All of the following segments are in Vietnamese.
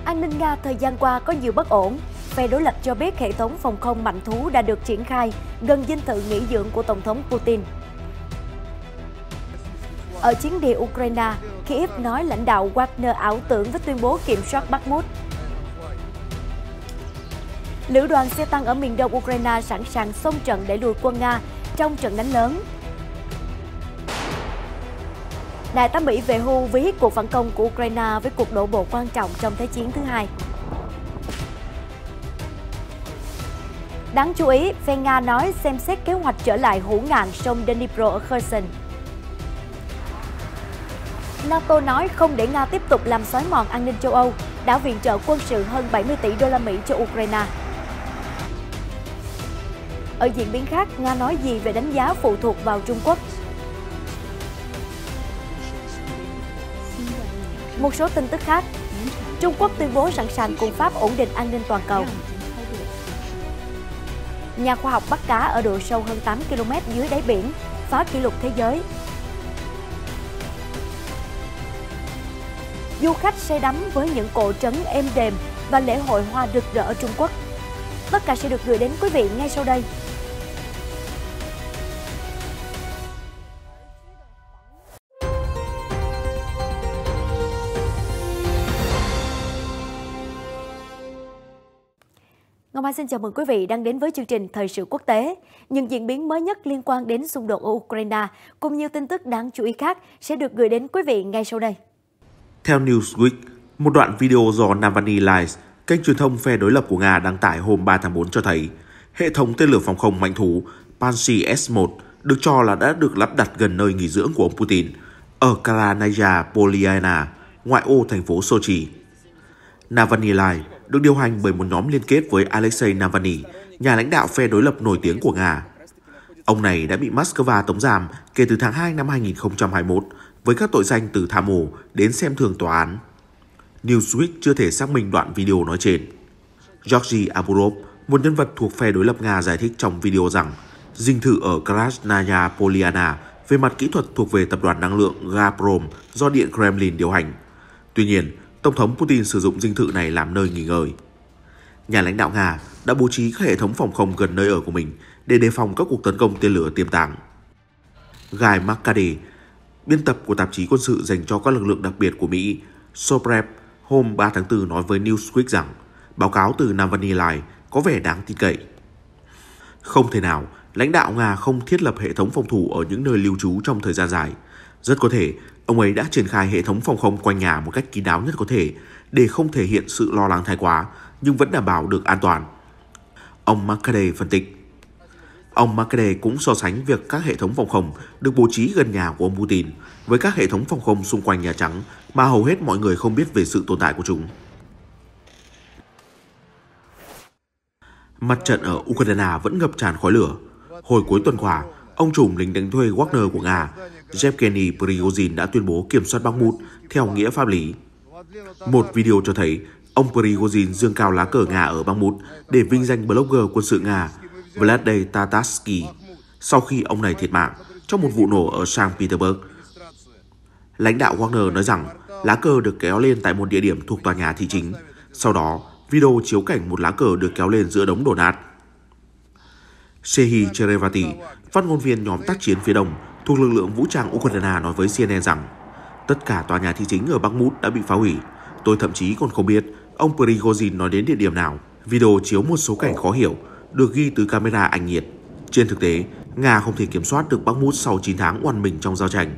An ninh Nga thời gian qua có nhiều bất ổn. Phe đối lập cho biết hệ thống phòng không mạnh thú đã được triển khai gần dinh thự nghỉ dưỡng của Tổng thống Putin. Ở chiến địa Ukraine, Kyiv nói lãnh đạo Wagner ảo tưởng với tuyên bố kiểm soát Bakhmut. Lữ đoàn xe tăng ở miền đông Ukraine sẵn sàng xông trận để lùi quân Nga trong trận đánh lớn. Đại tá Mỹ về hưu ví cuộc phản công của Ukraine với cuộc đổ bộ quan trọng trong Thế chiến thứ hai. Đáng chú ý, phe Nga nói xem xét kế hoạch trở lại hữu ngạn sông Dnipro ở Kherson. NATO nói không để Nga tiếp tục làm xói mòn an ninh châu Âu, đã viện trợ quân sự hơn 70 tỷ đô la Mỹ cho Ukraine. Ở diễn biến khác, Nga nói gì về đánh giá phụ thuộc vào Trung Quốc? Một số tin tức khác, Trung Quốc tuyên bố sẵn sàng cùng Pháp ổn định an ninh toàn cầu. Nhà khoa học bắt cá ở độ sâu hơn 8 km dưới đáy biển, phá kỷ lục thế giới. Du khách say đắm với những cổ trấn êm đềm và lễ hội hoa rực rỡ ở Trung Quốc. Tất cả sẽ được gửi đến quý vị ngay sau đây. Ngọc Mai xin chào mừng quý vị đang đến với chương trình Thời sự quốc tế. Những diễn biến mới nhất liên quan đến xung đột ở Ukraine cùng nhiều tin tức đáng chú ý khác sẽ được gửi đến quý vị ngay sau đây. Theo Newsweek, một đoạn video do Navalny Live, kênh truyền thông phe đối lập của Nga đăng tải hôm 3 tháng 4 cho thấy hệ thống tên lửa phòng không mạnh thú Pansy S-1 được cho là đã được lắp đặt gần nơi nghỉ dưỡng của ông Putin ở Krasnaya Polyana, ngoại ô thành phố Sochi. Navalny Live được điều hành bởi một nhóm liên kết với Alexei Navalny, nhà lãnh đạo phe đối lập nổi tiếng của Nga. Ông này đã bị Moscow tống giam kể từ tháng 2 năm 2021 với các tội danh từ tham ô đến xem thường tòa án. Newsweek chưa thể xác minh đoạn video nói trên. Georgy Aburov, một nhân vật thuộc phe đối lập Nga giải thích trong video rằng dinh thự ở Krasnaya Polyana về mặt kỹ thuật thuộc về tập đoàn năng lượng Gazprom do Điện Kremlin điều hành. Tuy nhiên, Tổng thống Putin sử dụng dinh thự này làm nơi nghỉ ngơi. Nhà lãnh đạo Nga đã bố trí các hệ thống phòng không gần nơi ở của mình để đề phòng các cuộc tấn công tên lửa tiềm tàng. Guy McCarthy, biên tập của tạp chí quân sự dành cho các lực lượng đặc biệt của Mỹ, Soprep, hôm 3 tháng 4 nói với Newsweek rằng báo cáo từ Navalny Live có vẻ đáng tin cậy. Không thể nào lãnh đạo Nga không thiết lập hệ thống phòng thủ ở những nơi lưu trú trong thời gian dài. Rất có thể ông ấy đã triển khai hệ thống phòng không quanh nhà một cách kín đáo nhất có thể để không thể hiện sự lo lắng thái quá nhưng vẫn đảm bảo được an toàn. Ông McCarthy phân tích. Ông McCarthy cũng so sánh việc các hệ thống phòng không được bố trí gần nhà của ông Putin với các hệ thống phòng không xung quanh Nhà Trắng mà hầu hết mọi người không biết về sự tồn tại của chúng. Mặt trận ở Ukraine vẫn ngập tràn khói lửa. Hồi cuối tuần qua, ông trùm lính đánh thuê Wagner của Nga, Yevgeny Prigozhin đã tuyên bố kiểm soát Bakhmut theo nghĩa pháp lý. Một video cho thấy ông Prigozhin giương cao lá cờ Nga ở Bakhmut để vinh danh blogger quân sự Nga Vladimir Tatarsky sau khi ông này thiệt mạng trong một vụ nổ ở Saint Petersburg. Lãnh đạo Wagner nói rằng lá cờ được kéo lên tại một địa điểm thuộc tòa nhà thị chính. Sau đó, video chiếu cảnh một lá cờ được kéo lên giữa đống đổ nát. Serhiy Cherevati, phát ngôn viên nhóm tác chiến phía đông thuộc lực lượng vũ trang Ukraine nói với CNN rằng tất cả tòa nhà thị chính ở Bakhmut đã bị phá hủy. Tôi thậm chí còn không biết ông Prigozhin nói đến địa điểm nào. Video chiếu một số cảnh khó hiểu được ghi từ camera ảnh nhiệt. Trên thực tế, Nga không thể kiểm soát được Bakhmut sau 9 tháng oằn mình trong giao tranh.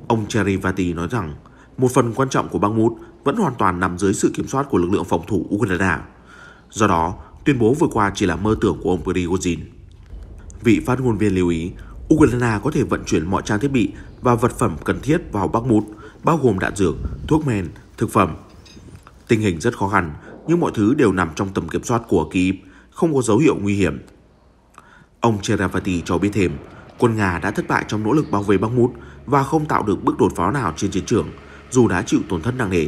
Ông Cherevati nói rằng một phần quan trọng của Bakhmut vẫn hoàn toàn nằm dưới sự kiểm soát của lực lượng phòng thủ Ukraine. Do đó, tuyên bố vừa qua chỉ là mơ tưởng của ông Prigozhin. Vị phát ngôn viên lưu ý, Ukraine có thể vận chuyển mọi trang thiết bị và vật phẩm cần thiết vào Bakhmut, bao gồm đạn dược, thuốc men, thực phẩm. Tình hình rất khó khăn, nhưng mọi thứ đều nằm trong tầm kiểm soát của Kyiv, không có dấu hiệu nguy hiểm. Ông Cherevati cho biết thêm, quân Nga đã thất bại trong nỗ lực bảo vệ Bakhmut và không tạo được bước đột phá nào trên chiến trường, dù đã chịu tổn thất nặng nề.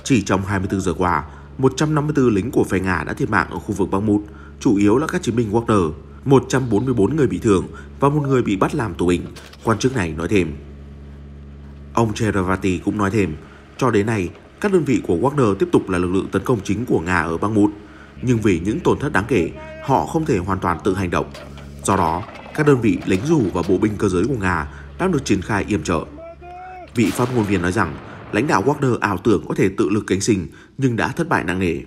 Chỉ trong 24 giờ qua, 154 lính của phe Nga đã thiệt mạng ở khu vực Bakhmut, chủ yếu là các chiến binh Wagner, 144 người bị thương và một người bị bắt làm tù binh, quan chức này nói thêm. Ông Cherevati cũng nói thêm, cho đến nay, Các đơn vị của Wagner tiếp tục là lực lượng tấn công chính của Nga ở Bakhmut, nhưng vì những tổn thất đáng kể, họ không thể hoàn toàn tự hành động. Do đó, các đơn vị lính dù và bộ binh cơ giới của Nga đang được triển khai yểm trợ. Vị phát ngôn viên nói rằng lãnh đạo Wagner ảo tưởng có thể tự lực cánh sinh nhưng đã thất bại nặng nề.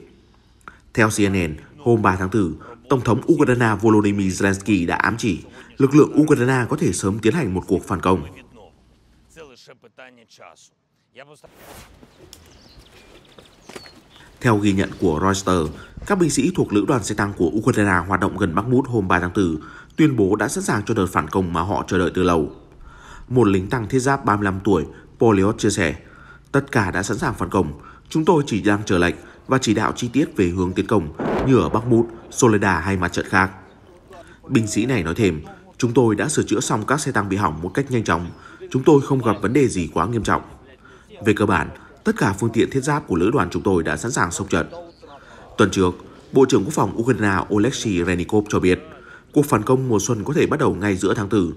Theo CNN, hôm 3 tháng 4, Tổng thống Ukraine Volodymyr Zelensky đã ám chỉ lực lượng Ukraine có thể sớm tiến hành một cuộc phản công. Theo ghi nhận của Reuters, các binh sĩ thuộc lữ đoàn xe tăng của Ukraine hoạt động gần Bakhmut hôm 3 tháng 4 tuyên bố đã sẵn sàng cho đợt phản công mà họ chờ đợi từ lâu. Một lính tăng thiết giáp 35 tuổi, Poliot chia sẻ, tất cả đã sẵn sàng phản công, chúng tôi chỉ đang chờ lệnh và chỉ đạo chi tiết về hướng tiến công như ở Bakhmut, Soledar hay mặt trận khác. Binh sĩ này nói thêm, chúng tôi đã sửa chữa xong các xe tăng bị hỏng một cách nhanh chóng, chúng tôi không gặp vấn đề gì quá nghiêm trọng. Về cơ bản, tất cả phương tiện thiết giáp của lữ đoàn chúng tôi đã sẵn sàng xông trận. Tuần trước, Bộ trưởng Quốc phòng Ukraine Oleksiy Reznikov cho biết, cuộc phản công mùa xuân có thể bắt đầu ngay giữa tháng 4.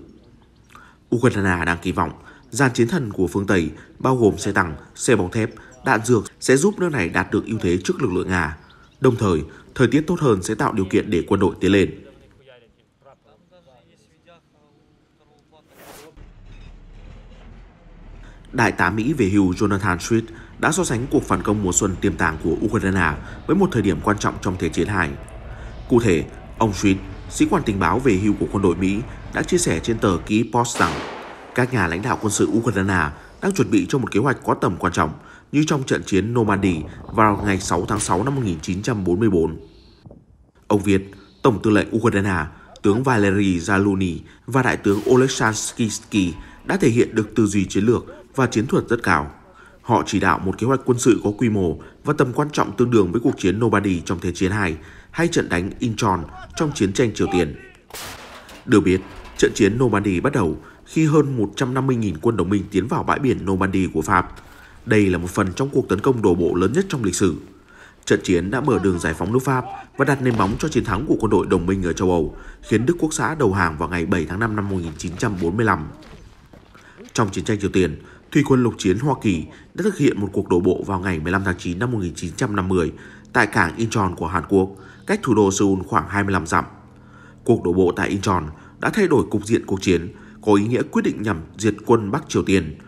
Ukraine đang kỳ vọng dàn chiến thần của phương Tây, bao gồm xe tăng, xe bọc thép, đạn dược sẽ giúp nước này đạt được ưu thế trước lực lượng Nga. Đồng thời tiết tốt hơn sẽ tạo điều kiện để quân đội tiến lên. Đại tá Mỹ về hưu Jonathan Swift đã so sánh cuộc phản công mùa xuân tiềm tàng của Ukraine với một thời điểm quan trọng trong Thế chiến II. Cụ thể, ông Swift, sĩ quan tình báo về hưu của quân đội Mỹ, đã chia sẻ trên tờ Kyiv Post rằng các nhà lãnh đạo quân sự Ukraine đang chuẩn bị cho một kế hoạch có tầm quan trọng như trong trận chiến Normandy vào ngày 6 tháng 6 năm 1944. Ông viết, Tổng tư lệnh Ukraine, tướng Valery Zaluzhny và Đại tướng Oleksandr Syrskyi đã thể hiện được tư duy chiến lược và chiến thuật rất cao. Họ chỉ đạo một kế hoạch quân sự có quy mô và tầm quan trọng tương đương với cuộc chiến Normandy trong Thế chiến II hay trận đánh Incheon trong chiến tranh Triều Tiên. Được biết, trận chiến Normandy bắt đầu khi hơn 150.000 quân đồng minh tiến vào bãi biển Normandy của Pháp. Đây là một phần trong cuộc tấn công đổ bộ lớn nhất trong lịch sử. Trận chiến đã mở đường giải phóng nước Pháp và đặt nền móng cho chiến thắng của quân đội đồng minh ở châu Âu, khiến Đức Quốc xã đầu hàng vào ngày 7 tháng 5 năm 1945. Trong chiến tranh Triều Tiên, Thủy quân lục chiến Hoa Kỳ đã thực hiện một cuộc đổ bộ vào ngày 15 tháng 9 năm 1950 tại cảng Incheon của Hàn Quốc, cách thủ đô Seoul khoảng 25 dặm. Cuộc đổ bộ tại Incheon đã thay đổi cục diện cuộc chiến, có ý nghĩa quyết định nhằm diệt quân Bắc Triều Tiên.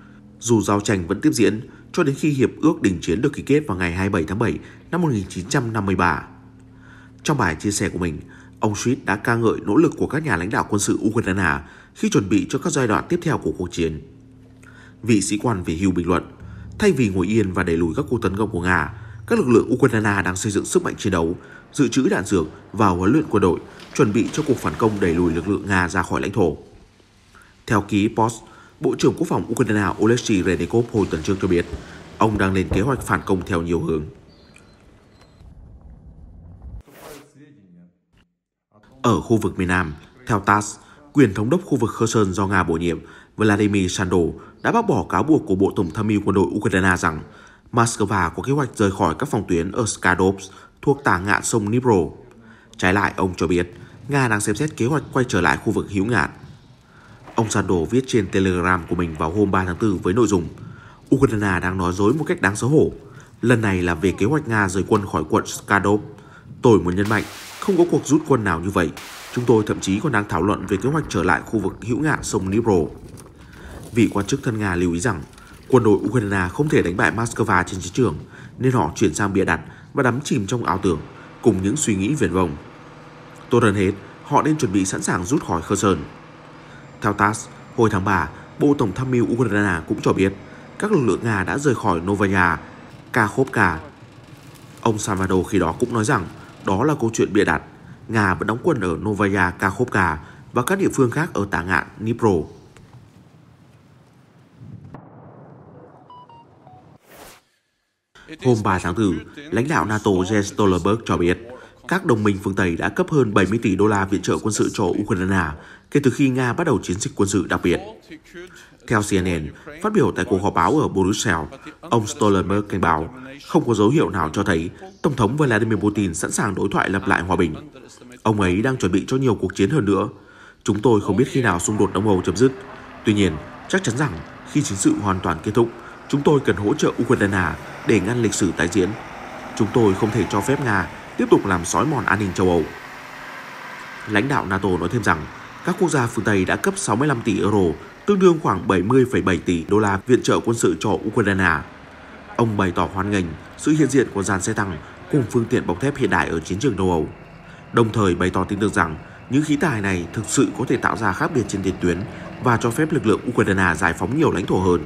Dù giao tranh vẫn tiếp diễn cho đến khi hiệp ước đình chiến được ký kết vào ngày 27 tháng 7 năm 1953. Trong bài chia sẻ của mình, ông Swift đã ca ngợi nỗ lực của các nhà lãnh đạo quân sự Ukraine khi chuẩn bị cho các giai đoạn tiếp theo của cuộc chiến. Vị sĩ quan về hưu bình luận, thay vì ngồi yên và đẩy lùi các cuộc tấn công của Nga, các lực lượng Ukraine đang xây dựng sức mạnh chiến đấu, dự trữ đạn dược và huấn luyện quân đội, chuẩn bị cho cuộc phản công đẩy lùi lực lượng Nga ra khỏi lãnh thổ. Theo Kyiv Post, Bộ trưởng Quốc phòng Ukraine Oleksiy Reznikov hồi tuần trước cho biết, ông đang lên kế hoạch phản công theo nhiều hướng. Ở khu vực miền Nam, theo TASS, quyền thống đốc khu vực Kherson do Nga bổ nhiệm, Vladimir Sando đã bác bỏ cáo buộc của Bộ Tổng tham mưu quân đội Ukraine rằng Moscow có kế hoạch rời khỏi các phòng tuyến ở Skadovsk thuộc tả ngạn sông Dnipro. Trái lại, ông cho biết Nga đang xem xét kế hoạch quay trở lại khu vực hữu ngạn. Ông Sando viết trên Telegram của mình vào hôm 3 tháng 4 với nội dung Ukraine đang nói dối một cách đáng xấu hổ. Lần này là về kế hoạch Nga rời quân khỏi quận Skadovsk. Tôi muốn nhấn mạnh, không có cuộc rút quân nào như vậy. Chúng tôi thậm chí còn đang thảo luận về kế hoạch trở lại khu vực hữu ngạn sông Dnipro. Vị quan chức thân Nga lưu ý rằng quân đội Ukraine không thể đánh bại Moscow trên chiến trường, nên họ chuyển sang bịa đặt và đắm chìm trong ảo tưởng cùng những suy nghĩ viển vông. Tốt hơn hết, họ nên chuẩn bị sẵn sàng rút khỏi Kherson. Theo TASS, hồi tháng 3, Bộ Tổng tham mưu Ukraine cũng cho biết các lực lượng Nga đã rời khỏi Novaya Kakhovka. Ông Salvador khi đó cũng nói rằng đó là câu chuyện bịa đặt. Nga vẫn đóng quân ở Novaya Kakhovka và các địa phương khác ở tả ngạn Dnipro. Hôm 3 tháng 4, lãnh đạo NATO Jens Stoltenberg cho biết các đồng minh phương Tây đã cấp hơn 70 tỷ đô la viện trợ quân sự cho Ukraine kể từ khi Nga bắt đầu chiến dịch quân sự đặc biệt. Theo CNN, phát biểu tại cuộc họp báo ở Brussels, ông Stoltenberg cảnh báo không có dấu hiệu nào cho thấy Tổng thống Vladimir Putin sẵn sàng đối thoại lập lại hòa bình. Ông ấy đang chuẩn bị cho nhiều cuộc chiến hơn nữa. Chúng tôi không biết khi nào xung đột Đông Âu chấm dứt. Tuy nhiên, chắc chắn rằng khi chiến sự hoàn toàn kết thúc, chúng tôi cần hỗ trợ Ukraine để ngăn lịch sử tái diễn. Chúng tôi không thể cho phép Nga tiếp tục làm xói mòn an ninh châu Âu. Lãnh đạo NATO nói thêm rằng các quốc gia phương Tây đã cấp 65 tỷ euro, tương đương khoảng 70,7 tỷ đô la viện trợ quân sự cho Ukraine. Ông bày tỏ hoan nghênh sự hiện diện của dàn xe tăng cùng phương tiện bọc thép hiện đại ở chiến trường châu Âu, đồng thời bày tỏ tin tưởng rằng những khí tài này thực sự có thể tạo ra khác biệt trên tiền tuyến và cho phép lực lượng Ukraine giải phóng nhiều lãnh thổ hơn.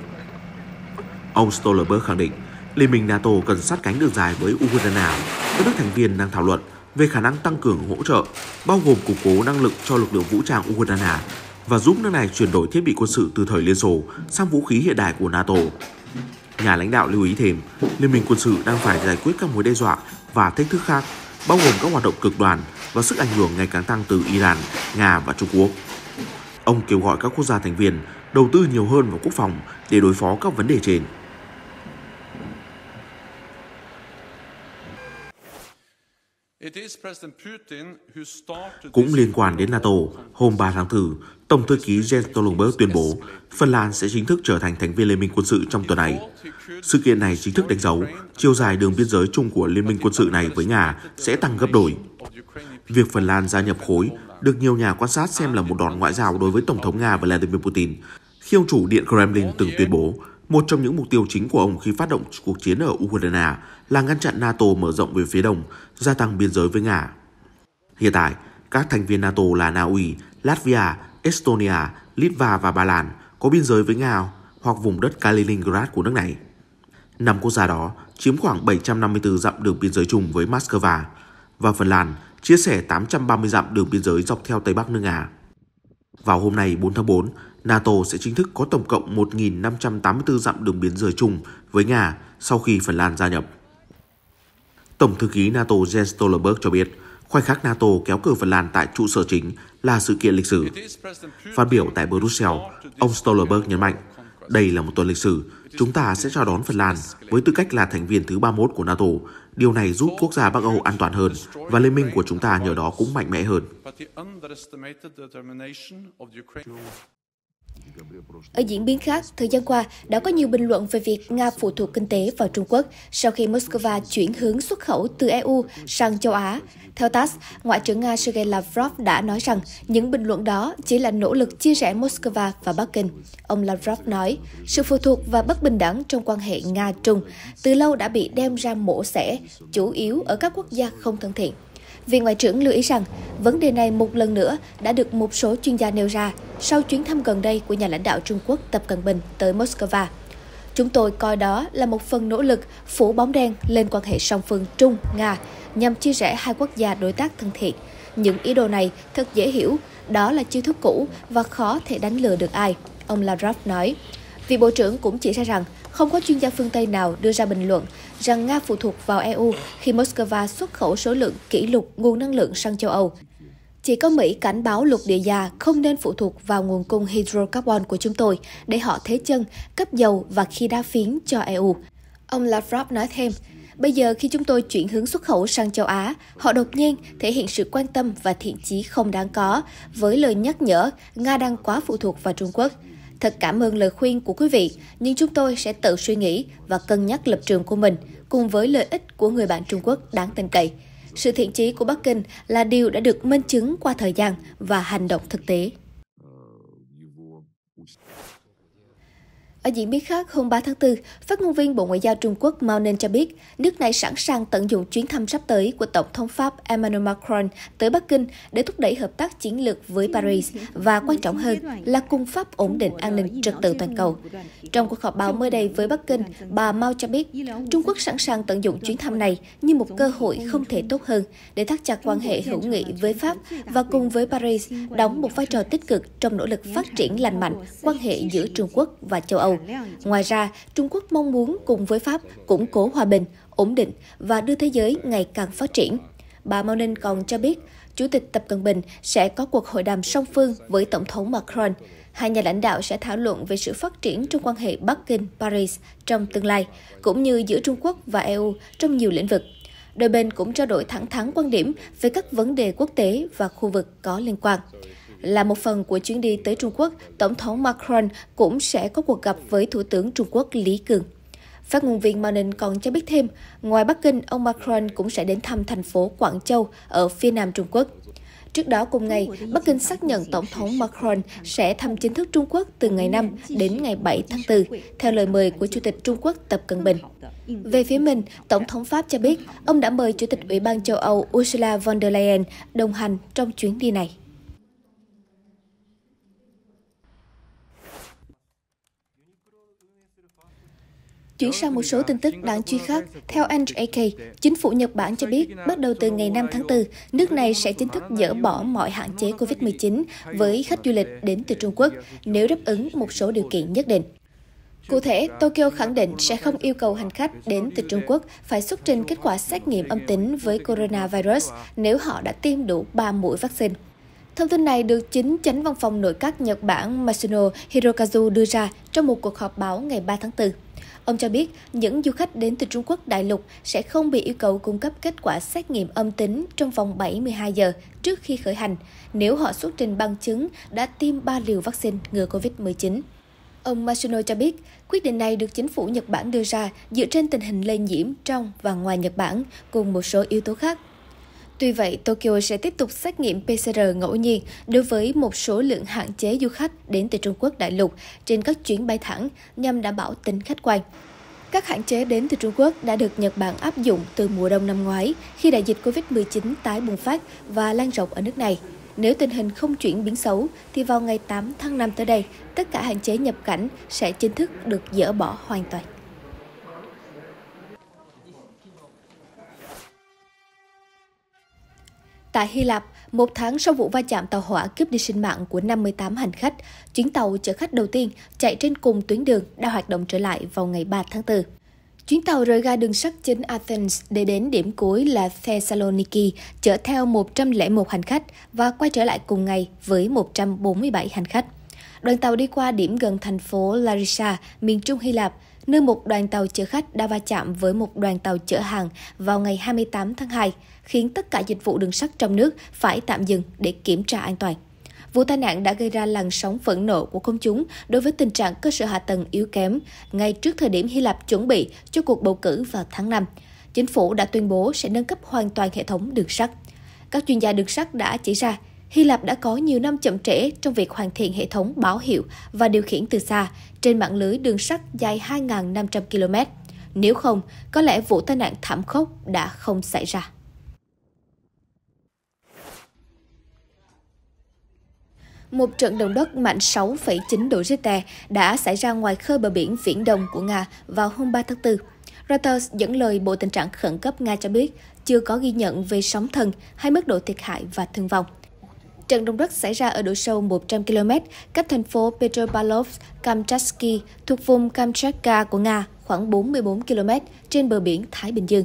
Ông Stoltenberg khẳng định Liên minh NATO cần sát cánh đường dài với Ukraine. Các nước thành viên đang thảo luận về khả năng tăng cường hỗ trợ, bao gồm củng cố năng lực cho lực lượng vũ trang Ukraine và giúp nước này chuyển đổi thiết bị quân sự từ thời Liên Xô sang vũ khí hiện đại của NATO. Nhà lãnh đạo lưu ý thêm, Liên minh quân sự đang phải giải quyết các mối đe dọa và thách thức khác, bao gồm các hoạt động cực đoan và sức ảnh hưởng ngày càng tăng từ Iran, Nga và Trung Quốc. Ông kêu gọi các quốc gia thành viên đầu tư nhiều hơn vào quốc phòng để đối phó các vấn đề trên. Cũng liên quan đến NATO, hôm 3 tháng 4, Tổng thư ký Jens Stoltenberg tuyên bố Phần Lan sẽ chính thức trở thành thành viên Liên minh quân sự trong tuần này. Sự kiện này chính thức đánh dấu chiều dài đường biên giới chung của Liên minh quân sự này với Nga sẽ tăng gấp đôi. Việc Phần Lan gia nhập khối được nhiều nhà quan sát xem là một đòn ngoại giao đối với Tổng thống Nga Vladimir Putin, khi ông chủ Điện Kremlin từng tuyên bố một trong những mục tiêu chính của ông khi phát động cuộc chiến ở Ukraine là ngăn chặn NATO mở rộng về phía đông, gia tăng biên giới với Nga. Hiện tại, các thành viên NATO là Na Uy, Latvia, Estonia, Litva và Ba Lan có biên giới với Nga hoặc vùng đất Kaliningrad của nước này. 5 quốc gia đó chiếm khoảng 754 dặm đường biên giới chung với Moscow, và Phần Lan chia sẻ 830 dặm đường biên giới dọc theo Tây Bắc nước Nga. Vào hôm nay 4 tháng 4, NATO sẽ chính thức có tổng cộng 1.584 dặm đường biên giới chung với Nga sau khi Phần Lan gia nhập. Tổng thư ký NATO Jens Stoltenberg cho biết, khoảnh khắc NATO kéo cờ Phần Lan tại trụ sở chính là sự kiện lịch sử. Phát biểu tại Brussels, ông Stoltenberg nhấn mạnh, đây là một tuần lịch sử, chúng ta sẽ chào đón Phần Lan với tư cách là thành viên thứ 31 của NATO. Điều này giúp quốc gia Bắc Âu an toàn hơn và liên minh của chúng ta nhờ đó cũng mạnh mẽ hơn. Ở diễn biến khác, thời gian qua đã có nhiều bình luận về việc Nga phụ thuộc kinh tế vào Trung Quốc sau khi Moscow chuyển hướng xuất khẩu từ EU sang châu Á. Theo TASS, Ngoại trưởng Nga Sergei Lavrov đã nói rằng những bình luận đó chỉ là nỗ lực chia rẽ Moscow và Bắc Kinh. Ông Lavrov nói, sự phụ thuộc và bất bình đẳng trong quan hệ Nga-Trung từ lâu đã bị đem ra mổ xẻ, chủ yếu ở các quốc gia không thân thiện. Vị Ngoại trưởng lưu ý rằng, vấn đề này một lần nữa đã được một số chuyên gia nêu ra sau chuyến thăm gần đây của nhà lãnh đạo Trung Quốc Tập Cận Bình tới Moscow. Chúng tôi coi đó là một phần nỗ lực phủ bóng đen lên quan hệ song phương Trung-Nga nhằm chia rẽ hai quốc gia đối tác thân thiện. Những ý đồ này thật dễ hiểu, đó là chiêu thức cũ và khó thể đánh lừa được ai, ông Lavrov nói. Vị Bộ trưởng cũng chỉ ra rằng không có chuyên gia phương Tây nào đưa ra bình luận rằng Nga phụ thuộc vào EU khi Moscow xuất khẩu số lượng kỷ lục nguồn năng lượng sang châu Âu. Chỉ có Mỹ cảnh báo lục địa già không nên phụ thuộc vào nguồn cung hydrocarbon của chúng tôi để họ thế chân, cấp dầu và khí đá phiến cho EU. Ông Lavrov nói thêm, bây giờ khi chúng tôi chuyển hướng xuất khẩu sang châu Á, họ đột nhiên thể hiện sự quan tâm và thiện chí không đáng có với lời nhắc nhở Nga đang quá phụ thuộc vào Trung Quốc. Thật cảm ơn lời khuyên của quý vị, nhưng chúng tôi sẽ tự suy nghĩ và cân nhắc lập trường của mình cùng với lợi ích của người bạn Trung Quốc đáng tin cậy. Sự thiện chí của Bắc Kinh là điều đã được minh chứng qua thời gian và hành động thực tế. Ở diễn biến khác, hôm 3 tháng 4, phát ngôn viên Bộ Ngoại giao Trung Quốc Mao Ning cho biết nước này sẵn sàng tận dụng chuyến thăm sắp tới của Tổng thống Pháp Emmanuel Macron tới Bắc Kinh để thúc đẩy hợp tác chiến lược với Paris và quan trọng hơn là cùng Pháp ổn định an ninh trật tự toàn cầu. Trong cuộc họp báo mới đây với Bắc Kinh, bà Mao cho biết Trung Quốc sẵn sàng tận dụng chuyến thăm này như một cơ hội không thể tốt hơn để thắt chặt quan hệ hữu nghị với Pháp và cùng với Paris đóng một vai trò tích cực trong nỗ lực phát triển lành mạnh quan hệ giữa Trung Quốc và châu Âu. Ngoài ra, Trung Quốc mong muốn cùng với Pháp củng cố hòa bình, ổn định và đưa thế giới ngày càng phát triển. Bà Mao Ning còn cho biết, Chủ tịch Tập Cận Bình sẽ có cuộc hội đàm song phương với Tổng thống Macron. Hai nhà lãnh đạo sẽ thảo luận về sự phát triển trong quan hệ Bắc Kinh-Paris trong tương lai, cũng như giữa Trung Quốc và EU trong nhiều lĩnh vực. Đôi bên cũng trao đổi thẳng thắn quan điểm về các vấn đề quốc tế và khu vực có liên quan. Là một phần của chuyến đi tới Trung Quốc, Tổng thống Macron cũng sẽ có cuộc gặp với Thủ tướng Trung Quốc Lý Cường. Phát ngôn viên Mao còn cho biết thêm, ngoài Bắc Kinh, ông Macron cũng sẽ đến thăm thành phố Quảng Châu ở phía nam Trung Quốc. Trước đó cùng ngày, Bắc Kinh xác nhận Tổng thống Macron sẽ thăm chính thức Trung Quốc từ ngày 5 đến ngày 7 tháng 4, theo lời mời của Chủ tịch Trung Quốc Tập Cận Bình. Về phía mình, Tổng thống Pháp cho biết ông đã mời Chủ tịch Ủy ban châu Âu Ursula von der Leyen đồng hành trong chuyến đi này. Chuyển sang một số tin tức đáng chú ý khác, theo NHK, chính phủ Nhật Bản cho biết bắt đầu từ ngày 5 tháng 4, nước này sẽ chính thức dỡ bỏ mọi hạn chế COVID-19 với khách du lịch đến từ Trung Quốc nếu đáp ứng một số điều kiện nhất định. Cụ thể, Tokyo khẳng định sẽ không yêu cầu hành khách đến từ Trung Quốc phải xuất trình kết quả xét nghiệm âm tính với coronavirus nếu họ đã tiêm đủ 3 mũi vaccine. Thông tin này được chính Chánh Văn phòng Nội các Nhật Bản Matsuno Hirokazu đưa ra trong một cuộc họp báo ngày 3 tháng 4. Ông cho biết những du khách đến từ Trung Quốc đại lục sẽ không bị yêu cầu cung cấp kết quả xét nghiệm âm tính trong vòng 72 giờ trước khi khởi hành nếu họ xuất trình bằng chứng đã tiêm 3 liều vaccine ngừa COVID-19. Ông Matsuno cho biết, quyết định này được chính phủ Nhật Bản đưa ra dựa trên tình hình lây nhiễm trong và ngoài Nhật Bản cùng một số yếu tố khác. Tuy vậy, Tokyo sẽ tiếp tục xét nghiệm PCR ngẫu nhiên đối với một số lượng hạn chế du khách đến từ Trung Quốc đại lục trên các chuyến bay thẳng nhằm đảm bảo tính khách quan. Các hạn chế đến từ Trung Quốc đã được Nhật Bản áp dụng từ mùa đông năm ngoái khi đại dịch COVID-19 tái bùng phát và lan rộng ở nước này. Nếu tình hình không chuyển biến xấu, thì vào ngày 8 tháng 5 tới đây, tất cả hạn chế nhập cảnh sẽ chính thức được dỡ bỏ hoàn toàn. Tại Hy Lạp, một tháng sau vụ va chạm tàu hỏa cướp đi sinh mạng của 58 hành khách, chuyến tàu chở khách đầu tiên chạy trên cùng tuyến đường đã hoạt động trở lại vào ngày 3 tháng 4. Chuyến tàu rời ga đường sắt chính Athens để đến điểm cuối là Thessaloniki, chở theo 101 hành khách và quay trở lại cùng ngày với 147 hành khách. Đoàn tàu đi qua điểm gần thành phố Larissa, miền trung Hy Lạp, nơi một đoàn tàu chở khách đã va chạm với một đoàn tàu chở hàng vào ngày 28 tháng 2, khiến tất cả dịch vụ đường sắt trong nước phải tạm dừng để kiểm tra an toàn. Vụ tai nạn đã gây ra làn sóng phẫn nộ của công chúng đối với tình trạng cơ sở hạ tầng yếu kém, ngay trước thời điểm Hy Lạp chuẩn bị cho cuộc bầu cử vào tháng 5. Chính phủ đã tuyên bố sẽ nâng cấp hoàn toàn hệ thống đường sắt. Các chuyên gia đường sắt đã chỉ ra, Hy Lạp đã có nhiều năm chậm trễ trong việc hoàn thiện hệ thống báo hiệu và điều khiển từ xa trên mạng lưới đường sắt dài 2.500 km. Nếu không, có lẽ vụ tai nạn thảm khốc đã không xảy ra. Một trận động đất mạnh 6,9 độ Richter đã xảy ra ngoài khơi bờ biển Viễn Đông của Nga vào hôm 3 tháng 4. Reuters dẫn lời Bộ Tình trạng Khẩn cấp Nga cho biết chưa có ghi nhận về sóng thần hay mức độ thiệt hại và thương vong. Trận động đất xảy ra ở độ sâu 100 km, cách thành phố Petropavlovsk-Kamchatsky thuộc vùng Kamchatka của Nga khoảng 44 km trên bờ biển Thái Bình Dương.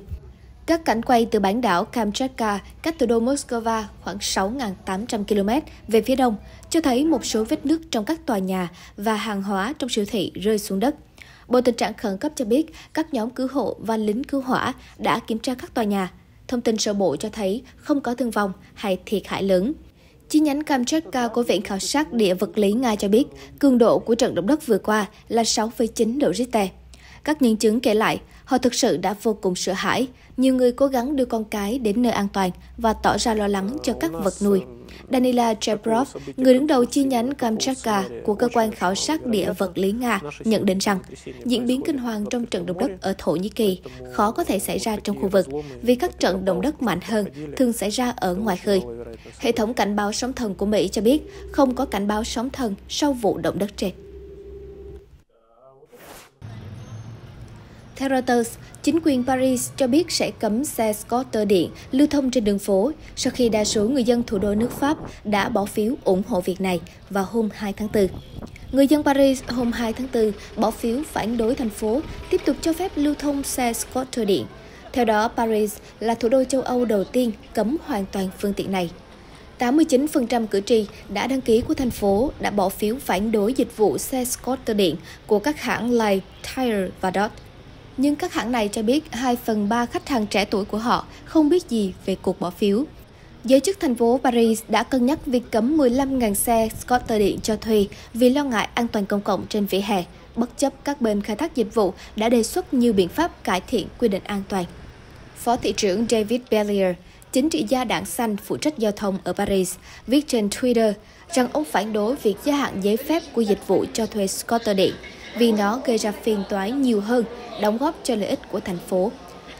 Các cảnh quay từ bán đảo Kamchatka cách thủ đô Moscow khoảng 6.800 km về phía đông cho thấy một số vết nứt trong các tòa nhà và hàng hóa trong siêu thị rơi xuống đất. Bộ Tình trạng Khẩn cấp cho biết các nhóm cứu hộ và lính cứu hỏa đã kiểm tra các tòa nhà. Thông tin sơ bộ cho thấy không có thương vong hay thiệt hại lớn. Chi nhánh Kamchatka của Viện Khảo sát Địa vật lý Nga cho biết cường độ của trận động đất vừa qua là 6,9 độ Richter. Các nhân chứng kể lại, họ thực sự đã vô cùng sợ hãi. Nhiều người cố gắng đưa con cái đến nơi an toàn và tỏ ra lo lắng cho các vật nuôi. Danila Cheprov, người đứng đầu chi nhánh Kamchatka của Cơ quan Khảo sát Địa vật lý Nga, nhận định rằng diễn biến kinh hoàng trong trận động đất ở Thổ Nhĩ Kỳ khó có thể xảy ra trong khu vực vì các trận động đất mạnh hơn thường xảy ra ở ngoài khơi. Hệ thống cảnh báo sóng thần của Mỹ cho biết không có cảnh báo sóng thần sau vụ động đất trên. Theo Reuters, chính quyền Paris cho biết sẽ cấm xe scooter điện lưu thông trên đường phố sau khi đa số người dân thủ đô nước Pháp đã bỏ phiếu ủng hộ việc này vào hôm 2 tháng 4. Người dân Paris hôm 2 tháng 4 bỏ phiếu phản đối thành phố tiếp tục cho phép lưu thông xe scooter điện. Theo đó, Paris là thủ đô châu Âu đầu tiên cấm hoàn toàn phương tiện này. 89% cử tri đã đăng ký của thành phố đã bỏ phiếu phản đối dịch vụ xe scooter điện của các hãng Light, Tire và Dodge. Nhưng các hãng này cho biết 2/3 khách hàng trẻ tuổi của họ không biết gì về cuộc bỏ phiếu. Giới chức thành phố Paris đã cân nhắc việc cấm 15.000 xe scooter điện cho thuê vì lo ngại an toàn công cộng trên vỉa hè bất chấp các bên khai thác dịch vụ đã đề xuất nhiều biện pháp cải thiện quy định an toàn. Phó thị trưởng David Bellier, chính trị gia đảng xanh phụ trách giao thông ở Paris, viết trên Twitter rằng ông phản đối việc gia hạn giấy phép của dịch vụ cho thuê scooter điện vì nó gây ra phiền toái nhiều hơn, đóng góp cho lợi ích của thành phố.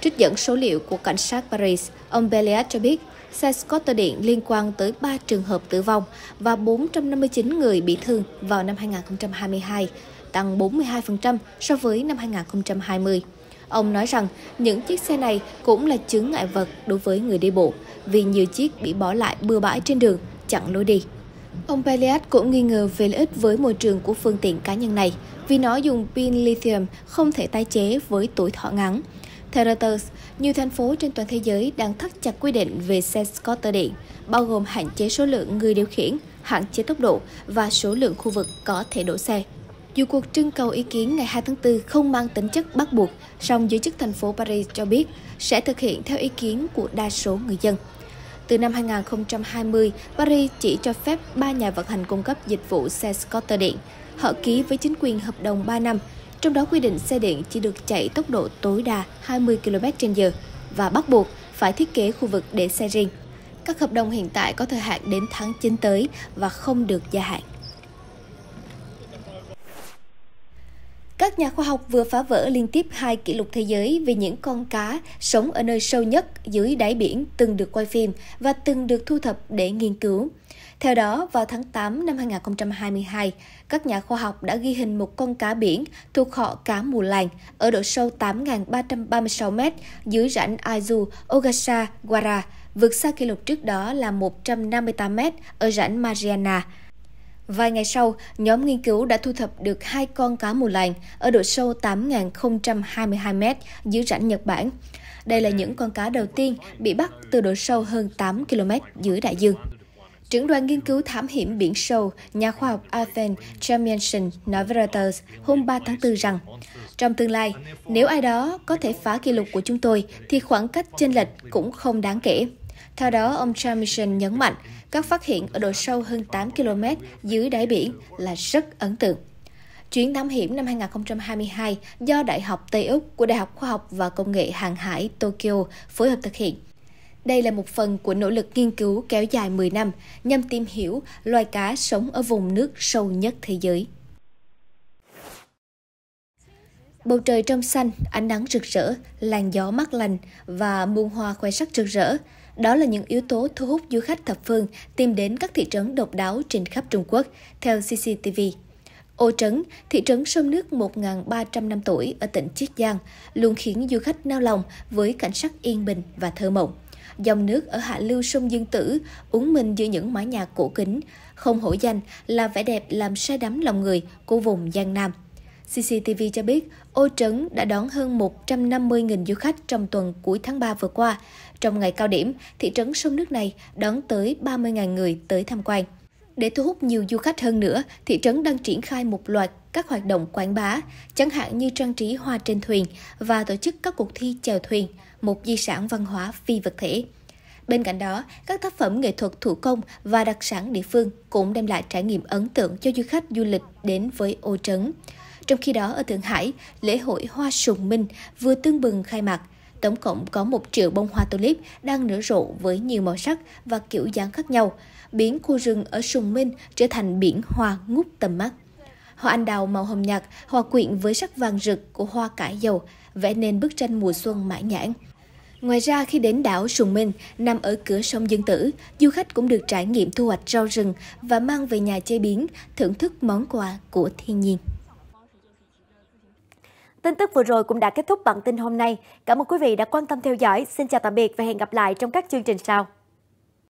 Trích dẫn số liệu của cảnh sát Paris, ông Bellier cho biết xe scooter điện liên quan tới 3 trường hợp tử vong và 459 người bị thương vào năm 2022, tăng 42% so với năm 2020. Ông nói rằng những chiếc xe này cũng là chướng ngại vật đối với người đi bộ vì nhiều chiếc bị bỏ lại bừa bãi trên đường, chặn lối đi. Ông Bellier cũng nghi ngờ về lợi ích với môi trường của phương tiện cá nhân này vì nó dùng pin lithium không thể tái chế với tuổi thọ ngắn. Theo Reuters, nhiều thành phố trên toàn thế giới đang thắt chặt quy định về xe scooter điện, bao gồm hạn chế số lượng người điều khiển, hạn chế tốc độ và số lượng khu vực có thể đổ xe. Dù cuộc trưng cầu ý kiến ngày 2 tháng 4 không mang tính chất bắt buộc, song giới chức thành phố Paris cho biết sẽ thực hiện theo ý kiến của đa số người dân. Từ năm 2020, Paris chỉ cho phép 3 nhà vận hành cung cấp dịch vụ xe scooter điện. Họ ký với chính quyền hợp đồng 3 năm, trong đó quy định xe điện chỉ được chạy tốc độ tối đa 20 km/h và bắt buộc phải thiết kế khu vực để xe riêng. Các hợp đồng hiện tại có thời hạn đến tháng 9 tới và không được gia hạn. Các nhà khoa học vừa phá vỡ liên tiếp 2 kỷ lục thế giới về những con cá sống ở nơi sâu nhất dưới đáy biển từng được quay phim và từng được thu thập để nghiên cứu. Theo đó, vào tháng 8 năm 2022, các nhà khoa học đã ghi hình một con cá biển thuộc họ cá mù làng ở độ sâu 8.336 m dưới rãnh Aizu Ogasawara, vượt xa kỷ lục trước đó là 158 m ở rãnh Mariana. Vài ngày sau, nhóm nghiên cứu đã thu thập được 2 con cá mù làng ở độ sâu 8.022 m dưới rãnh Nhật Bản. Đây là những con cá đầu tiên bị bắt từ độ sâu hơn 8 km dưới đại dương. Trưởng đoàn nghiên cứu thám hiểm biển sâu, nhà khoa học Arthur Chamianson nói với Reuters hôm 3 tháng 4 rằng, trong tương lai, nếu ai đó có thể phá kỷ lục của chúng tôi, thì khoảng cách chênh lệch cũng không đáng kể. Theo đó, ông Chamianson nhấn mạnh, các phát hiện ở độ sâu hơn 8 km dưới đáy biển là rất ấn tượng. Chuyến thám hiểm năm 2022 do Đại học Tây Úc của Đại học Khoa học và Công nghệ Hàng hải Tokyo phối hợp thực hiện. Đây là một phần của nỗ lực nghiên cứu kéo dài 10 năm nhằm tìm hiểu loài cá sống ở vùng nước sâu nhất thế giới. Bầu trời trong xanh, ánh nắng rực rỡ, làn gió mát lành và muôn hoa khoe sắc rực rỡ. Đó là những yếu tố thu hút du khách thập phương tìm đến các thị trấn độc đáo trên khắp Trung Quốc, theo CCTV. Ô Trấn, thị trấn sông nước 1.300 năm tuổi ở tỉnh Chiết Giang, luôn khiến du khách nao lòng với cảnh sắc yên bình và thơ mộng. Dòng nước ở hạ lưu sông Dương Tử, uốn mình giữa những mái nhà cổ kính, không hổ danh là vẻ đẹp làm say đắm lòng người của vùng Giang Nam. CCTV cho biết, Ô Trấn đã đón hơn 150.000 du khách trong tuần cuối tháng 3 vừa qua. Trong ngày cao điểm, thị trấn sông nước này đón tới 30.000 người tới tham quan. Để thu hút nhiều du khách hơn nữa, thị trấn đang triển khai một loạt các hoạt động quảng bá, chẳng hạn như trang trí hoa trên thuyền và tổ chức các cuộc thi chèo thuyền, một di sản văn hóa phi vật thể. Bên cạnh đó, các tác phẩm nghệ thuật thủ công và đặc sản địa phương cũng đem lại trải nghiệm ấn tượng cho du khách du lịch đến với Ô Trấn. Trong khi đó, ở Thượng Hải, lễ hội Hoa Sùng Minh vừa tưng bừng khai mạc. Tổng cộng có 1 triệu bông hoa tulip đang nở rộ với nhiều màu sắc và kiểu dáng khác nhau, biến khu rừng ở Sùng Minh trở thành biển hoa ngút tầm mắt. Hoa anh đào màu hồng nhạt hòa quyện với sắc vàng rực của hoa cải dầu, vẽ nên bức tranh mùa xuân mãn nhãn. Ngoài ra, khi đến đảo Sùng Minh, nằm ở cửa sông Dương Tử, du khách cũng được trải nghiệm thu hoạch rau rừng và mang về nhà chế biến, thưởng thức món quà của thiên nhiên. Tin tức vừa rồi cũng đã kết thúc bản tin hôm nay. Cảm ơn quý vị đã quan tâm theo dõi. Xin chào tạm biệt và hẹn gặp lại trong các chương trình sau.